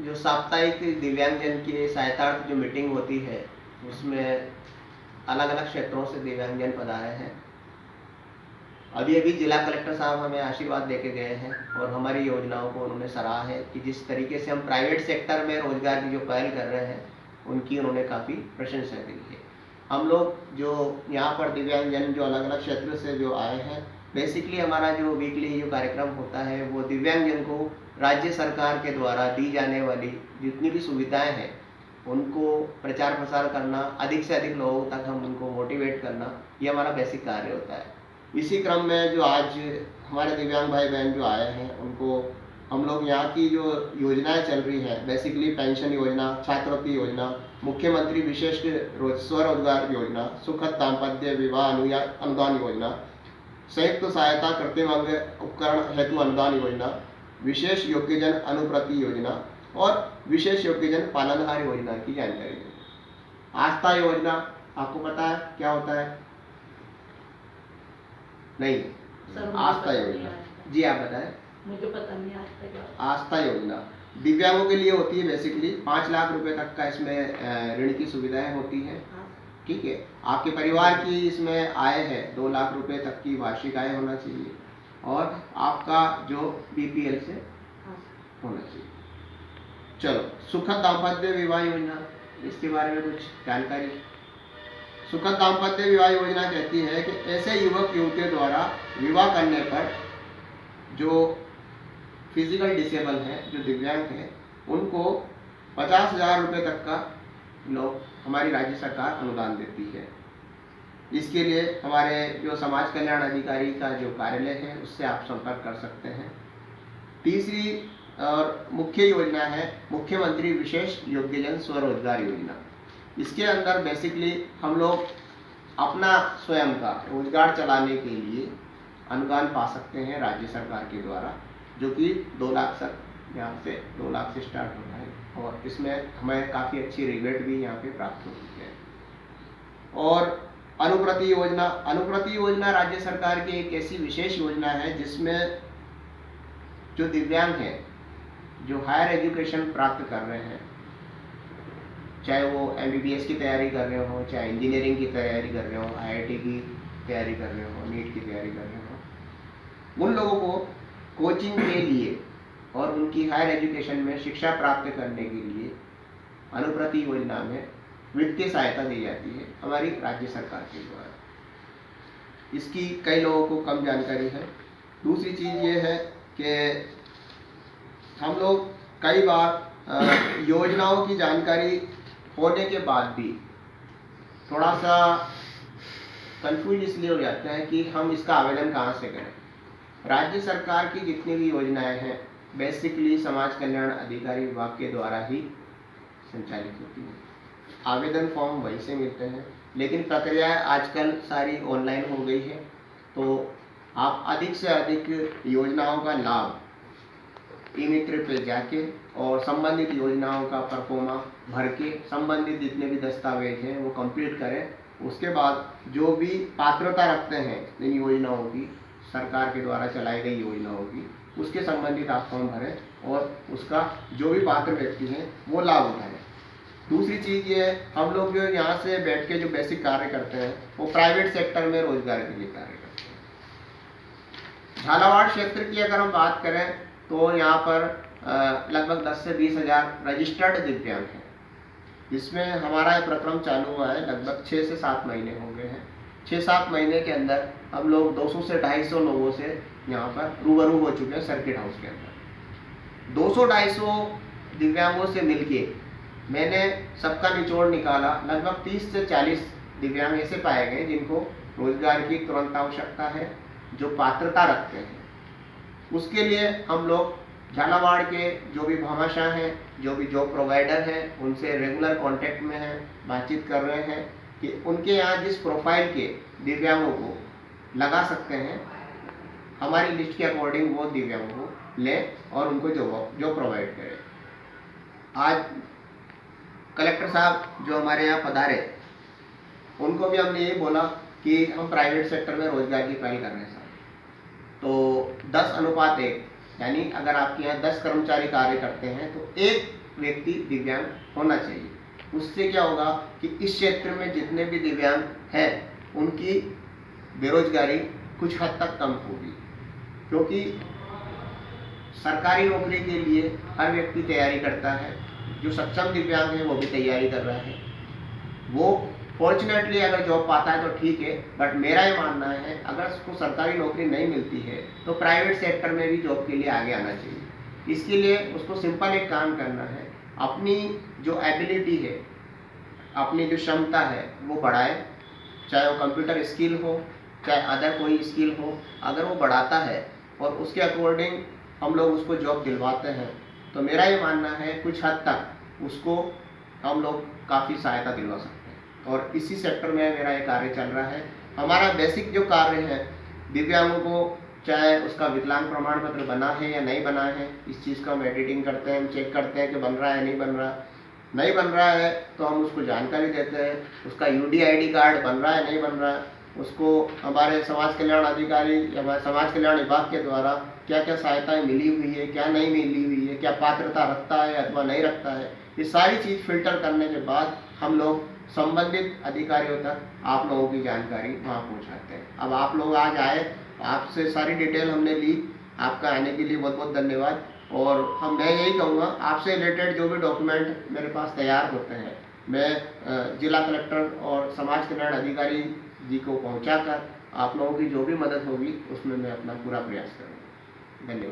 जो साप्ताहिक दिव्यांगजन की सहायतार्थ जो मीटिंग होती है उसमें अलग अलग क्षेत्रों से दिव्यांगजन पधारे हैं। अभी अभी जिला कलेक्टर साहब हमें आशीर्वाद देके गए हैं और हमारी योजनाओं को उन्होंने सराहा है कि जिस तरीके से हम प्राइवेट सेक्टर में रोजगार की जो पहल कर रहे हैं उनकी उन्होंने काफ़ी प्रशंसा की है। हम लोग जो यहाँ पर दिव्यांगजन जो अलग अलग क्षेत्र से जो आए हैं, बेसिकली हमारा जो वीकली जो कार्यक्रम होता है वो दिव्यांगजन को राज्य सरकार के द्वारा दी जाने वाली जितनी भी सुविधाएं हैं उनको प्रचार प्रसार करना, अधिक से अधिक लोगों तक हम उनको मोटिवेट करना, ये हमारा बेसिक कार्य होता है। इसी क्रम में जो आज हमारे दिव्यांग भाई बहन जो आए हैं उनको हम लोग यहाँ की जो योजनाएं चल रही है, बेसिकली पेंशन योजना, छात्रवृत्ति योजना, मुख्यमंत्री विशेष स्वरोजगार योजना, सुखद दाम्पत्य विवाह अनुदान योजना, संयुक्त सहायता कृत्रिम अंग उपकरण हेतु अनुदान योजना, विशेष योग्यजन अनुप्रति योजना और विशेष योग्यजन पालनहार योजना की जानकारी है। आस्था योजना आपको पता है क्या होता है? नहीं, आस्था योजना जी आप बताएं। मुझे पता नहीं आस्था योजना दिव्यांगों के लिए होती है। बेसिकली 5 लाख रुपए तक का इसमें ऋण की सुविधाएं होती है। ठीक है, आपके परिवार की इसमें आय है 2 लाख रुपए तक की वार्षिक आय होना चाहिए और आपका जो बीपीएल से होना चाहिए। चलो, सुखद दाम्पत्य विवाह योजना, इसके बारे में कुछ जानकारी। सुखद दाम्पत्य विवाह योजना कहती है कि ऐसे युवक युवतियों द्वारा विवाह करने पर जो फिजिकल डिसेबल हैं, जो दिव्यांग हैं, उनको 50,000 रुपये तक का लोग हमारी राज्य सरकार अनुदान देती है। इसके लिए हमारे जो समाज कल्याण अधिकारी का जो कार्यालय है उससे आप संपर्क कर सकते हैं। तीसरी और मुख्य योजना है मुख्यमंत्री विशेष योग्यजन स्वरोजगार योजना। इसके अंदर बेसिकली हम लोग अपना स्वयं का रोजगार चलाने के लिए अनुदान पा सकते हैं राज्य सरकार के द्वारा, जो कि 2 लाख तक, यहाँ से 2 लाख से स्टार्ट होता है और इसमें हमें काफ़ी अच्छी रिबेट भी यहाँ पे प्राप्त होती है। और अनुप्रति योजना, अनुप्रति योजना राज्य सरकार की एक ऐसी विशेष योजना है जिसमें जो दिव्यांग हैं, जो हायर एजुकेशन प्राप्त कर रहे हैं, चाहे वो एमबीबीएस की तैयारी कर रहे हो, चाहे इंजीनियरिंग की तैयारी कर रहे हो, आईआईटी की तैयारी कर रहे हो, नीट की तैयारी कर रहे हो, उन लोगों को कोचिंग के लिए और उनकी हायर एजुकेशन में शिक्षा प्राप्त करने के लिए अनुप्रति योजना में वित्तीय सहायता दी जाती है हमारी राज्य सरकार के द्वारा। इसकी कई लोगों को कम जानकारी है। दूसरी चीज़ ये है कि हम लोग कई बार योजनाओं की जानकारी होने के बाद भी थोड़ा सा कंफ्यूज इसलिए हो जाते हैं कि हम इसका आवेदन कहाँ से करें। राज्य सरकार की जितनी भी योजनाएं हैं बेसिकली समाज कल्याण अधिकारी विभाग के द्वारा ही संचालित होती हैं। आवेदन फॉर्म वहीं से मिलते हैं, लेकिन प्रक्रिया आजकल सारी ऑनलाइन हो गई है, तो आप अधिक से अधिक योजनाओं का लाभ ई-मित्र पे जाके और संबंधित योजनाओं का परफॉर्मा भर के संबंधित जितने भी दस्तावेज हैं वो कंप्लीट करें। उसके बाद जो भी पात्रता रखते हैं इन योजनाओं की, सरकार के द्वारा चलाई गई योजनाओं की, उसके संबंधित आप फॉर्म भरें और उसका जो भी पात्र व्यक्ति हैं वो लाभ उठाएं। दूसरी चीज़ ये है, हम लोग जो यहाँ से बैठ के जो बेसिक कार्य करते हैं वो प्राइवेट सेक्टर में रोजगार के लिए कार्य करते हैं। झालावाड़ क्षेत्र की अगर हम बात करें तो यहाँ पर लगभग 10 से 20 हज़ार रजिस्टर्ड दिव्यांग हैं। इसमें हमारा ये प्रक्रम चालू हुआ है, लगभग 6 से 7 महीने हो गए हैं। 6-7 महीने के अंदर हम लोग 200 से 250 लोगों से यहाँ पर रूबरू हो चुके हैं सर्किट हाउस के अंदर। 200-250 दिव्यांगों से मिलके मैंने सबका निचोड़ निकाला। लगभग 30 से 40 दिव्यांग ऐसे पाए गए जिनको रोजगार की तुरंत आवश्यकता है, जो पात्रता रखते हैं। उसके लिए हम लोग झालावाड़ के जो भी भामाशाह हैं, जो भी जॉब प्रोवाइडर हैं, उनसे रेगुलर कांटेक्ट में हैं, बातचीत कर रहे हैं कि उनके यहाँ जिस प्रोफाइल के दिव्यांगों को लगा सकते हैं, हमारी लिस्ट के अकॉर्डिंग वो दिव्यांगों को लें और उनको जॉब प्रोवाइड करें। आज कलेक्टर साहब जो हमारे यहाँ पधारे, उनको भी हमने ये बोला कि हम प्राइवेट सेक्टर में रोजगार की पहल कर रहे हैं साहब, तो 10:1 यानी अगर आपके यहाँ 10 कर्मचारी कार्य करते हैं तो एक व्यक्ति दिव्यांग होना चाहिए। उससे क्या होगा कि इस क्षेत्र में जितने भी दिव्यांग हैं उनकी बेरोजगारी कुछ हद तक कम होगी, क्योंकि सरकारी नौकरी के लिए हर व्यक्ति तैयारी करता है। जो सक्षम दिव्यांग है वो भी तैयारी कर रहा है। वो फॉर्चुनेटली अगर जॉब पाता है तो ठीक है, बट मेरा ये मानना है अगर उसको सरकारी नौकरी नहीं मिलती है तो प्राइवेट सेक्टर में भी जॉब के लिए आगे आना चाहिए। इसके लिए उसको सिंपल एक काम करना है, अपनी जो एबिलिटी है, अपनी जो क्षमता है वो बढ़ाए, चाहे वो कंप्यूटर स्किल हो चाहे अदर कोई स्किल हो। अगर वो बढ़ाता है और उसके अकॉर्डिंग हम लोग उसको जॉब दिलवाते हैं तो मेरा ये मानना है कुछ हद तक उसको हम लोग काफ़ी सहायता दिलवा सकते हैं। और इसी सेक्टर में मेरा ये कार्य चल रहा है। हमारा बेसिक जो कार्य है दिव्यांगों को, चाहे उसका विकलांग प्रमाण पत्र बना है या नहीं बना है, इस चीज़ का हम एडिटिंग करते हैं, हम चेक करते हैं कि बन रहा है नहीं बन रहा। नहीं बन रहा है तो हम उसको जानकारी देते हैं, उसका UDID कार्ड बन रहा है नहीं बन रहा है, उसको हमारे समाज कल्याण अधिकारी या हमारे समाज कल्याण विभाग के द्वारा क्या क्या सहायताएं मिली हुई है, क्या नहीं मिली हुई है, क्या पात्रता रखता है अथवा नहीं रखता है, ये सारी चीज़ फिल्टर करने के बाद हम लोग संबंधित अधिकारियों तक आप लोगों की जानकारी वहाँ पहुँचाते हैं। अब आप लोग आज आए, आपसे सारी डिटेल हमने ली, आपका आने के लिए बहुत बहुत धन्यवाद। और मैं यही कहूँगा, आपसे रिलेटेड जो भी डॉक्यूमेंट मेरे पास तैयार होते हैं मैं जिला कलेक्टर और समाज कल्याण अधिकारी जी को पहुँचाकर आप लोगों की जो भी मदद होगी उसमें मैं अपना पूरा प्रयास करूँगा। धन्यवाद।